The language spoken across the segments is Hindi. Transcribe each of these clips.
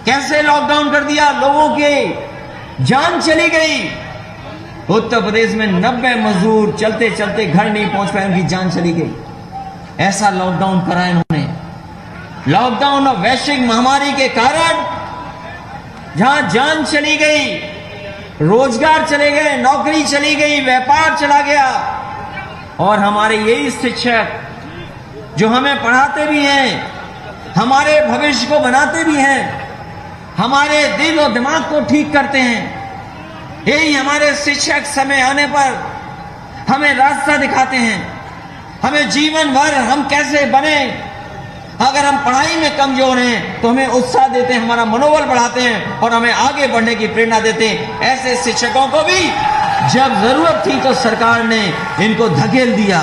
कैसे लॉकडाउन कर दिया, लोगों की जान चली गई। उत्तर प्रदेश में 90 मजदूर चलते चलते घर नहीं पहुंच पाए, उनकी जान चली गई। ऐसा लॉकडाउन करा इन्होंने। लॉकडाउन और वैश्विक महामारी के कारण जहां जान चली गई, रोजगार चले गए, नौकरी चली गई, व्यापार चला गया, और हमारे यही शिक्षक जो हमें पढ़ाते भी हैं, हमारे भविष्य को बनाते भी हैं, हमारे दिल और दिमाग को ठीक करते हैं, यही हमारे शिक्षक समय आने पर हमें रास्ता दिखाते हैं, हमें जीवन भर हम कैसे बने। अगर हम पढ़ाई में कमजोर हैं तो हमें उत्साह देते हैं, हमारा मनोबल बढ़ाते हैं और हमें आगे बढ़ने की प्रेरणा देते हैं। ऐसे शिक्षकों को भी जब जरूरत थी तो सरकार ने इनको धकेल दिया।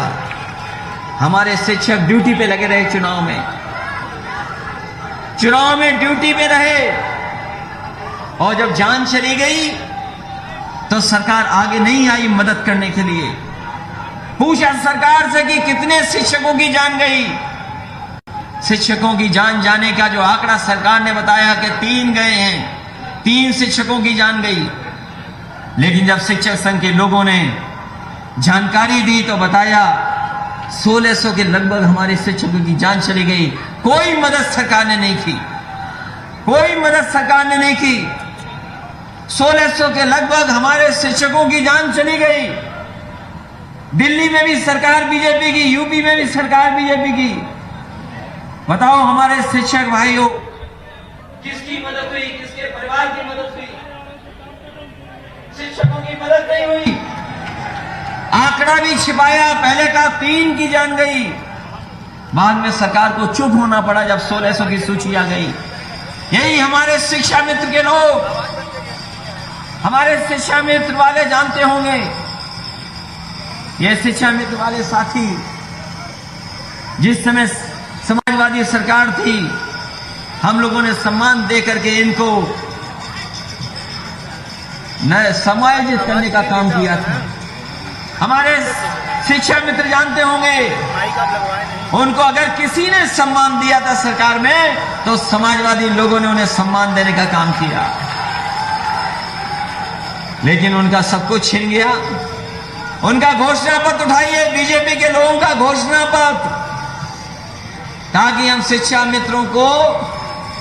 हमारे शिक्षक ड्यूटी पे लगे रहे, चुनाव में ड्यूटी पे रहे, और जब जान चली गई तो सरकार आगे नहीं आई मदद करने के लिए। पूछा सरकार से कि कितने शिक्षकों की जान गई। शिक्षकों की जान जाने का जो आंकड़ा सरकार ने बताया कि 3 गए हैं, 3 शिक्षकों की जान गई। लेकिन जब शिक्षक संघ के लोगों ने जानकारी दी तो बताया 1600 के लगभग हमारे शिक्षकों की जान चली गई। कोई मदद सरकार ने नहीं की, कोई मदद सरकार ने नहीं की। 1600 के लगभग हमारे शिक्षकों की जान चली गई। दिल्ली में भी सरकार बीजेपी की, यूपी में भी सरकार बीजेपी की। बताओ हमारे शिक्षक भाइयों, किसकी मदद हुई, किसके परिवार की मदद हुई? शिक्षकों की मदद नहीं हुई। आंकड़ा भी छिपाया, पहले का 3 की जान गई, बाद में सरकार को चुप होना पड़ा जब 1600 की सूची आ गई। यही हमारे शिक्षा मित्र के लोग, हमारे शिक्षा मित्र वाले जानते होंगे, ये शिक्षा मित्र वाले साथी जिस समय समाजवादी सरकार थी, हम लोगों ने सम्मान दे करके इनको समायोजित करने का काम किया था। हमारे शिक्षा मित्र जानते होंगे, उनको अगर किसी ने सम्मान दिया था सरकार में तो समाजवादी लोगों ने उन्हें सम्मान देने का काम किया। लेकिन उनका सब कुछ छिन गया। उनका घोषणा पत्र उठाइए, बीजेपी के लोगों का घोषणा पत्र, ताकि हम शिक्षा मित्रों को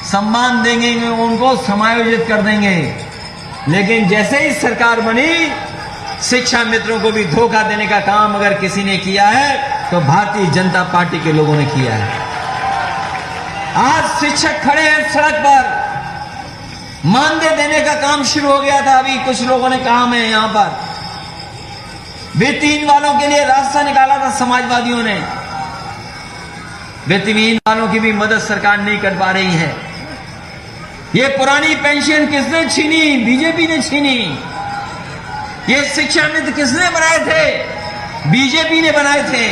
सम्मान देंगे, उनको समायोजित कर देंगे। लेकिन जैसे ही सरकार बनी, शिक्षा मित्रों को भी धोखा देने का काम अगर किसी ने किया है तो भारतीय जनता पार्टी के लोगों ने किया है। आज शिक्षक खड़े हैं सड़क पर, मानदेय देने का काम शुरू हो गया था। अभी कुछ लोगों ने कहा मैं यहां पर वेतन वालों के लिए रास्ता निकाला था समाजवादियों ने। वेतन वालों की भी मदद सरकार नहीं कर पा रही है। ये पुरानी पेंशन किसने छीनी? बीजेपी ने छीनी। ये शिक्षा मित्र किसने बनाए थे? बीजेपी ने बनाए थे,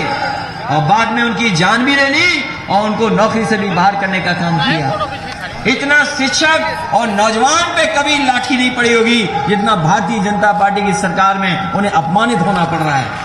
और बाद में उनकी जान भी ले ली और उनको नौकरी से भी बाहर करने का काम किया। इतना शिक्षक और नौजवान पे कभी लाठी नहीं पड़ी होगी जितना भारतीय जनता पार्टी की सरकार में उन्हें अपमानित होना पड़ रहा है।